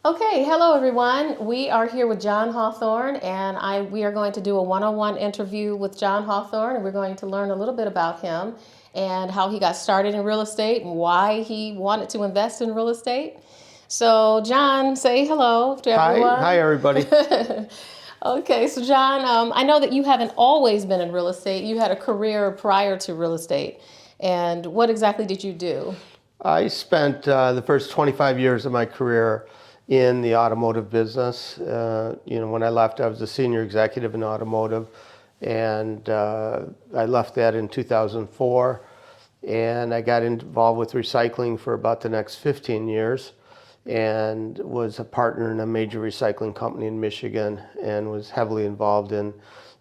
Okay, hello everyone. We are here with John Hawthorne, and we are going to do a one-on-one interview with John Hawthorne, and we're going to learn a little bit about him and how he got started in real estate and why he wanted to invest in real estate. So, John, say hello to Hi, everyone. everybody. Okay, so John, I know that you haven't always been in real estate. You had a career prior to real estate. And what exactly did you do? I spent the first 25 years of my career in the automotive business. When I left, I was a senior executive in automotive, and I left that in 2004, and I got involved with recycling for about the next 15 years, and was a partner in a major recycling company in Michigan, and was heavily involved in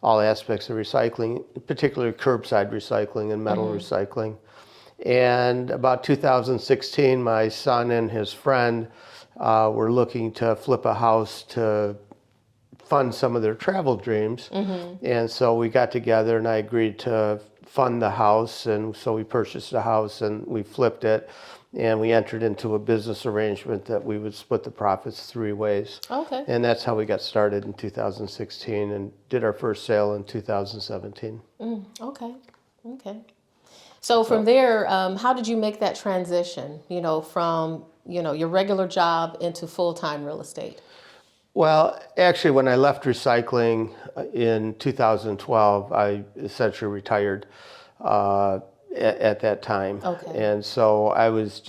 all aspects of recycling, particularly curbside recycling and metal recycling. And about 2016, my son and his friend were looking to flip a house to fund some of their travel dreams. And so we got together and I agreed to fund the house. And so we purchased the house and we flipped it. And we entered into a business arrangement that we would split the profits 3 ways. Okay. And that's how we got started in 2016 and did our first sale in 2017. Okay. Okay. So from there, how did you make that transition, from, your regular job into full-time real estate? Well, actually, when I left recycling in 2012, I essentially retired at that time. Okay. And so I was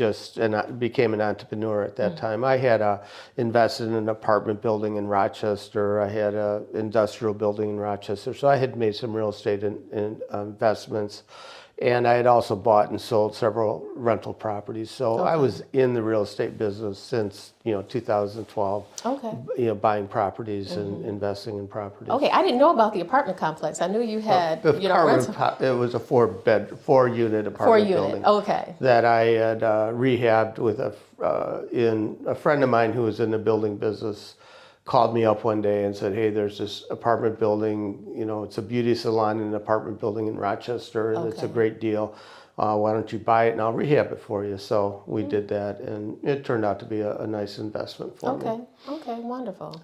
became an entrepreneur at that time. I had invested in an apartment building in Rochester. I had an industrial building in Rochester. So I had made some real estate investments. And I had also bought and sold several rental properties. So I was in the real estate business since, 2012. Okay. Buying properties and investing in properties. Okay, I didn't know about the apartment complex. I knew you had, The rental. it was a 4-unit apartment building. Okay. That I had rehabbed with a friend of mine who was in the building business. Called me up one day and said, "Hey, there's this apartment building, it's a beauty salon in an apartment building in Rochester, and it's a great deal. Why don't you buy it and I'll rehab it for you?" So we did that, and it turned out to be a nice investment for me. Okay, wonderful.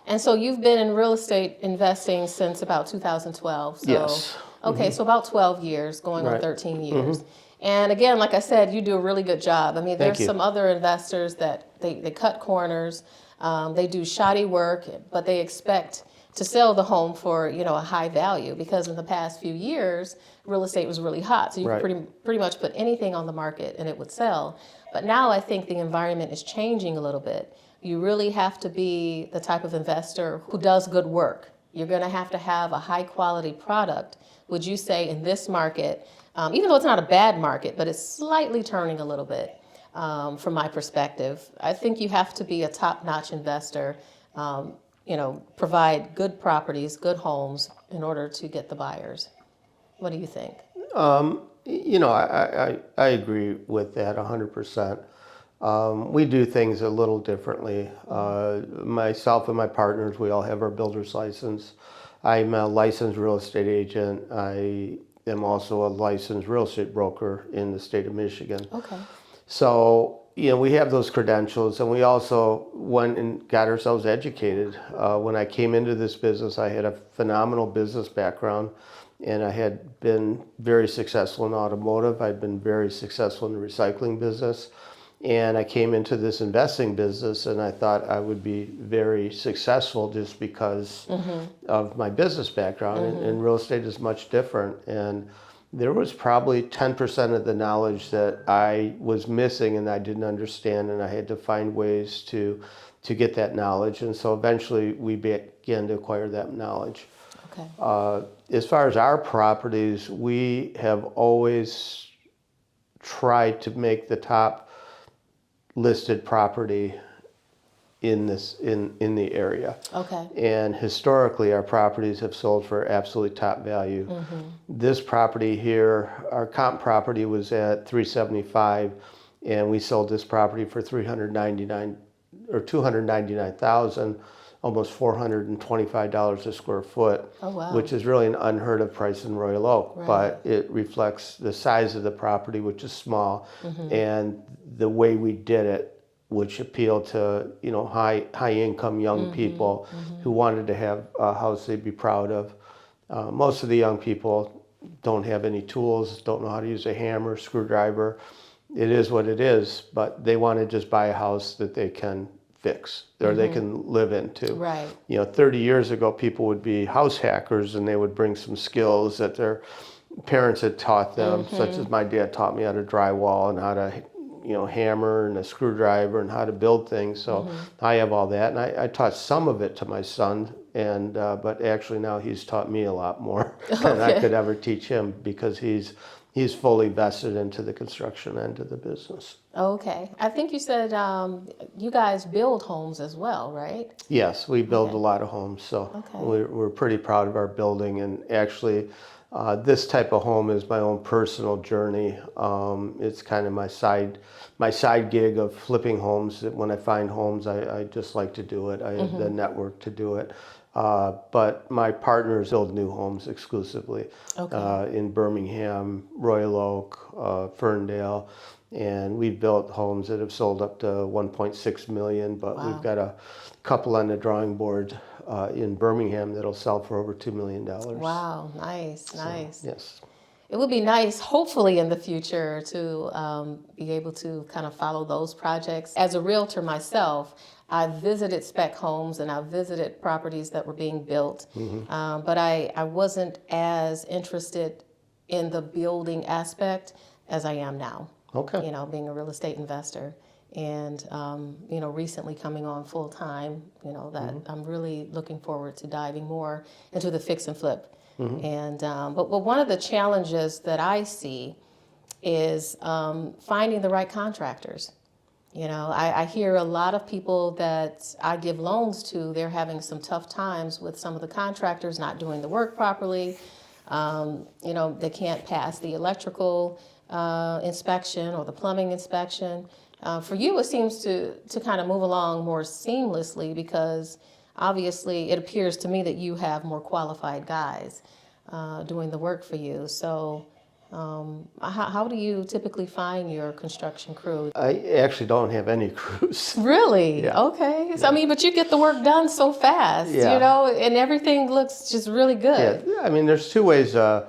And so you've been in real estate investing since about 2012. So, Yes. Okay, so about 12 years, going on Right. 13 years. And again, like I said, you do a really good job. I mean, there's you. some other investors that they cut corners. They do shoddy work, but they expect to sell the home for a high value, because in the past few years real estate was really hot, so you Right. could pretty much put anything on the market and it would sell. But now I think the environment is changing a little bit. You really have to be the type of investor who does good work. You're going to have a high quality product. Would you say in this market, even though it's not a bad market, but it's slightly turning a little bit? From my perspective, I think you have to be a top-notch investor, provide good properties, good homes in order to get the buyers. What do you think? I agree with that 100%. We do things a little differently. Myself and my partners, we all have our builder's license. I'm a licensed real estate agent. I am also a licensed real estate broker in the state of Michigan. Okay. So, we have those credentials, and we also went and got ourselves educated. When I came into this business, I had a phenomenal business background, and I had been very successful in automotive. I'd been very successful in the recycling business, and I came into this investing business, and I thought I would be very successful just because of my business background, and real estate is much different. And there was probably 10% of the knowledge that I was missing and I didn't understand, and I had to find ways to get that knowledge. And so eventually we began to acquire that knowledge. Okay. As far as our properties, we have always tried to make the top listed property in the area. Okay. And historically, our properties have sold for absolutely top value. This property here, our comp property was at $375, and we sold this property for $299,000, almost $425 a square foot. Oh, wow. Which is really an unheard of price in Royal Oak. Right. But it reflects the size of the property, which is small, and the way we did it which appealed to, high income young people who wanted to have a house they'd be proud of. Most of the young people don't have any tools, don't know how to use a hammer, screwdriver. It is what it is, but they want to just buy a house that they can fix or they can live into. Right. 30 years ago, people would be house hackers and they would bring some skills that their parents had taught them, such as my dad taught me how to drywall and how to, hammer and a screwdriver and how to build things. So I have all that, and I taught some of it to my son, and but actually now he's taught me a lot more than I could ever teach him because he's fully vested into the construction end of the business. Okay. I think you said you guys build homes as well, right? Yes, we build a lot of homes, so we're pretty proud of our building, and actually this type of home is my own personal journey. It's kind of my side gig of flipping homes. When I find homes, I just like to do it. I have the network to do it. But my partners build new homes exclusively in Birmingham, Royal Oak, Ferndale, and we've built homes that have sold up to 1.6 million, but we've got a couple on the drawing board in Birmingham that'll sell for over $2 million. Wow, nice. Yes. It would be nice, hopefully in the future, to be able to kind of follow those projects. As a realtor myself, I visited spec homes and I visited properties that were being built, but I wasn't as interested in the building aspect as I am now. Okay. Being a real estate investor. And, recently coming on full time, that I'm really looking forward to diving more into the fix and flip. And, but one of the challenges that I see is finding the right contractors. I hear a lot of people that I give loans to, they're having some tough times with some of the contractors not doing the work properly. They can't pass the electrical inspection or the plumbing inspection. For you, it seems to kind of move along more seamlessly because obviously it appears to me that you have more qualified guys doing the work for you. So how do you typically find your construction crew? I actually don't have any crews. Really? Yeah. Okay. So, but you get the work done so fast, and everything looks just really good. Yeah. There's two ways, to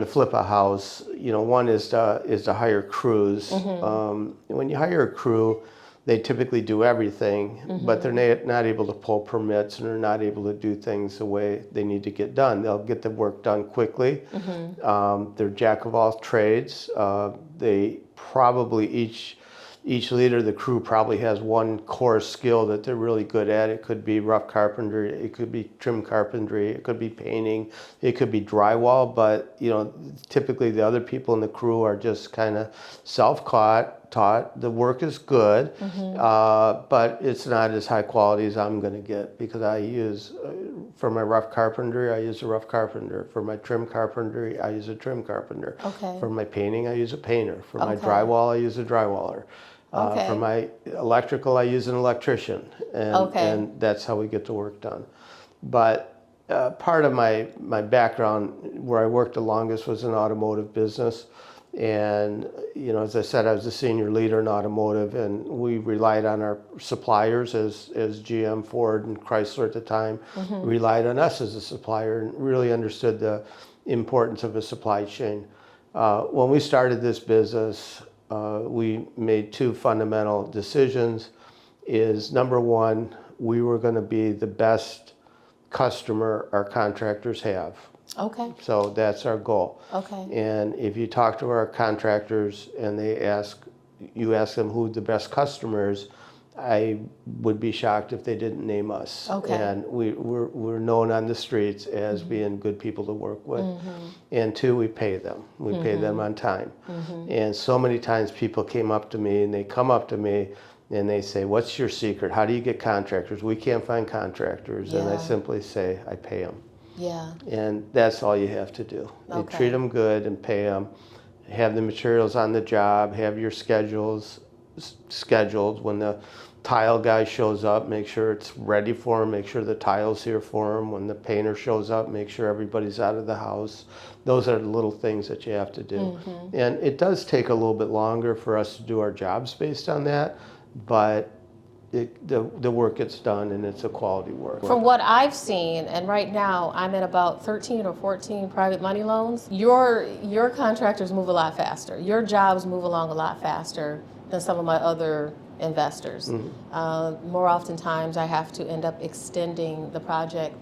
flip a house. One is to hire crews. When you hire a crew, they typically do everything, but they're not able to pull permits and they're not able to do things the way they need to get done. They'll get the work done quickly. They're jack of all trades. They probably each leader of the crew probably has one core skill that they're really good at. It could be rough carpentry, it could be trim carpentry, it could be painting, it could be drywall, but typically the other people in the crew are just kind of self-taught. The work is good, but it's not as high quality as I'm going to get because I use, for my rough carpentry, I use a rough carpenter. For my trim carpentry, I use a trim carpenter. Okay. For my painting, I use a painter. For my drywall, I use a drywaller. For my electrical, I use an electrician, and that's how we get the work done. But part of my background, where I worked the longest, was in automotive business. And, as I said, I was a senior leader in automotive, and we relied on our suppliers as GM, Ford, and Chrysler at the time, relied on us as a supplier and really understood the importance of a supply chain. When we started this business, we made two fundamental decisions. Number one, we were going to be the best customer our contractors have. Okay. So that's our goal. Okay. And if you talk to our contractors and you ask them who the best customer is, I would be shocked if they didn't name us. Okay. And we're known on the streets as being good people to work with. And two, we pay them. We pay them on time. And so many times people come up to me and they say, "What's your secret? How do you get contractors? We can't find contractors." And I simply say, I pay them. Yeah. And that's all you have to do. You treat them good and pay them. Have the materials on the job. Have your schedules scheduled. When the tile guy shows up, make sure it's ready for him. Make sure the tile's here for him. When the painter shows up, make sure everybody's out of the house. Those are the little things that you have to do. And it does take a little bit longer for us to do our jobs based on that. but the work gets done and it's a quality work. From what I've seen, and right now I'm at about 13 or 14 private money loans, your contractors move a lot faster. Your jobs move along a lot faster than some of my other investors. More oftentimes I have to end up extending the project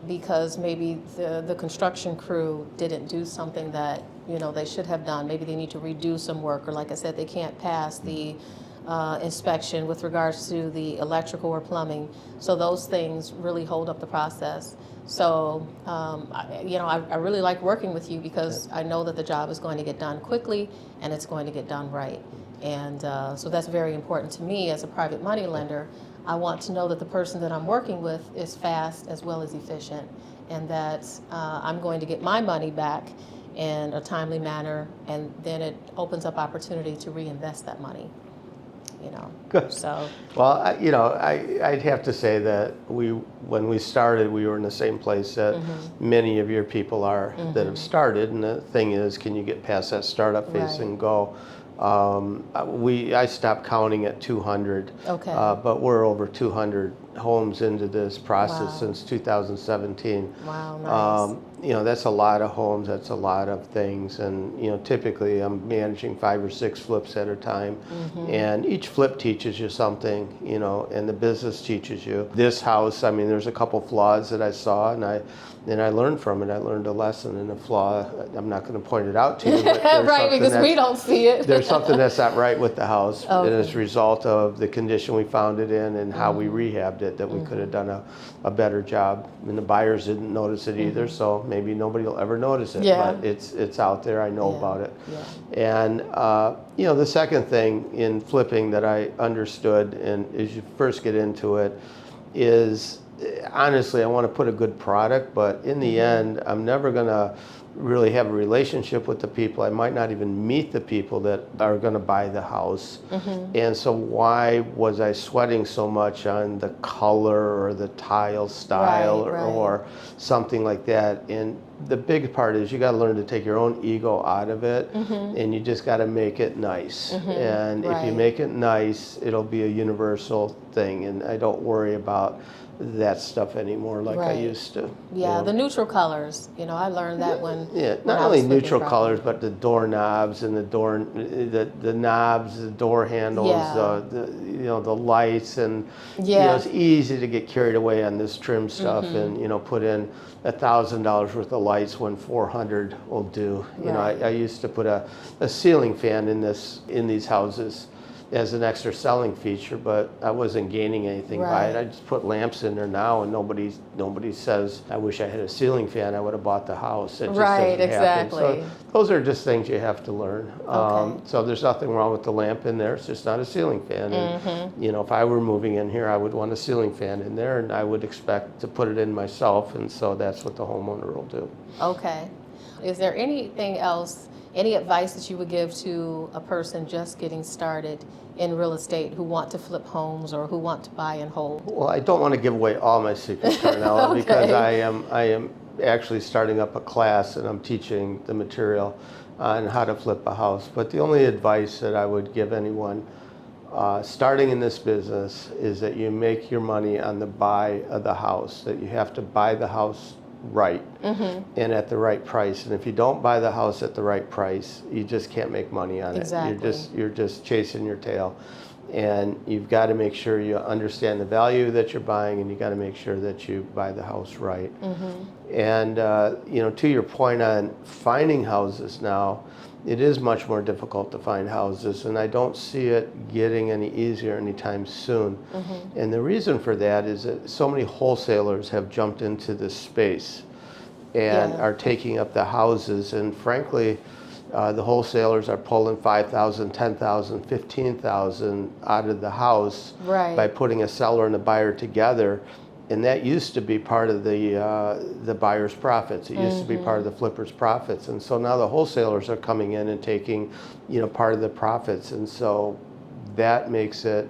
because maybe the construction crew didn't do something that they should have done. Maybe they need to redo some work, or like I said, they can't pass the inspection with regards to the electrical or plumbing. So those things really hold up the process. So, I really like working with you because I know that the job is going to get done quickly and it's going to get done right. And so that's very important to me as a private money lender. I want to know that the person that I'm working with is fast as well as efficient, and that I'm going to get my money back in a timely manner, and then it opens up opportunity to reinvest that money. Good. So, well, I'd have to say that when we started, we were in the same place that many of your people are that have started. And the thing is, can you get past that startup phase Right. and go? I stopped counting at 200, Okay. but we're over 200 homes into this process Wow. since 2017. Wow, nice. That's a lot of homes, that's a lot of things, and typically I'm managing 5 or 6 flips at a time, and each flip teaches you something, and the business teaches you. This house, I mean, there's a couple flaws that I saw, and I learned from it. I learned a lesson, and a flaw, I'm not going to point it out to you, but there's Right, because we that's- don't see it. there's something that's not right with the house, and Okay. as a result of the condition we found it in and how we rehabbed it, that we could have done a better job. And the buyers didn't notice it either, so maybe nobody will ever notice it. Yeah. But it's out there. I know Yeah. about it. Yeah. And the second thing in flipping that I understood, and as you first get into it, is honestly I want to put a good product, but in the end, I'm never going to really have a relationship with the people. I might not even meet the people that are going to buy the house. And so why was I sweating so much on the color or the tile style Right, right. or something like that? And the big part is you got to learn to take your own ego out of it, and you just got to make it nice. And if you Right. make it nice, it'll be a universal thing, and I don't worry about that stuff anymore like I Right. used to. Yeah, the neutral colors. I learned that when Yeah, when not I only was flipping neutral property. colors, but the doorknobs and the knobs, the door handles, Yeah. the lights, and Yeah. it's easy to get carried away on this trim stuff and put in $1,000 worth of lights when 400 will do. Right. I used to put a ceiling fan in these houses as an extra selling feature, but I wasn't gaining anything by it. Right. I just put lamps in there now, and nobody says, I wish I had a ceiling fan, I would have bought the house. It just Right, doesn't happen. exactly. So those are just things you have to learn. Okay. So there's nothing wrong with the lamp in there, it's just not a ceiling fan. And, if I were moving in here, I would want a ceiling fan in there, and I would expect to put it in myself, and so that's what the homeowner will do. Okay. Is there anything else, any advice that you would give to a person just getting started in real estate who want to flip homes or who want to buy and hold? Well, I don't want to give away all my secrets, Carnella, Okay. because I am actually starting up a class, and I'm teaching the material on how to flip a house. But the only advice that I would give anyone starting in this business is that you make your money on the buy of the house, that you have to buy the house right and at the right price. And if you don't buy the house at the right price, you just can't make money on Exactly. it. You're just chasing your tail. And you've got to make sure you understand the value that you're buying, and you got to make sure that you buy the house right. And to your point on finding houses now, it is much more difficult to find houses, and I don't see it getting any easier anytime soon. And the reason for that is that so many wholesalers have jumped into this space and Yeah. are taking up the houses, and frankly, the wholesalers are pulling 5,000, 10,000, 15,000 out of the house Right. by putting a seller and a buyer together. And that used to be part of the buyer's profits. It used to be part of the flipper's profits. And so now the wholesalers are coming in and taking, part of the profits. And so that makes it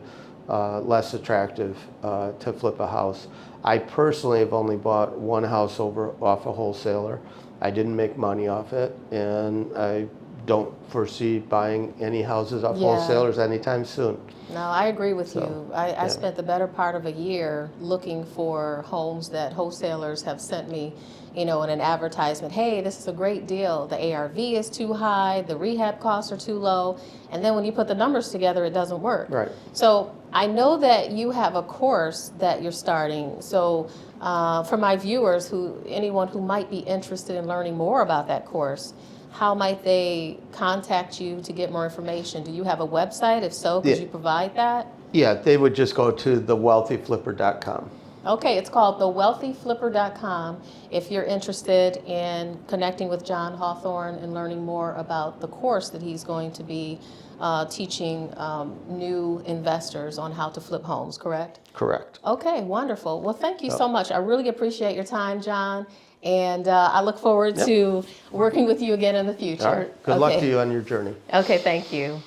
less attractive to flip a house. I personally have only bought one house off a wholesaler. I didn't make money off it, and I don't foresee buying any houses off Yeah. wholesalers anytime soon. No, I agree with So, you. I yeah. spent the better part of a year looking for homes that wholesalers have sent me, in an advertisement. Hey, this is a great deal. The ARV is too high, the rehab costs are too low, and then when you put the numbers together, it doesn't work. Right. So I know that you have a course that you're starting. So for my viewers, anyone who might be interested in learning more about that course, how might they contact you to get more information? Do you have a website? If so, could Yeah. you provide that? Yeah, they would just go to thewealthyflipper.com. Okay, it's called thewealthyflipper.com if you're interested in connecting with John Hawthorne and learning more about the course that he's going to be teaching new investors on how to flip homes, correct? Correct. Okay, wonderful. Well, thank you so much. I really appreciate your time, John, and I look forward to working with you again in the future. All right. Good luck Okay. to you on your journey. Okay, thank you.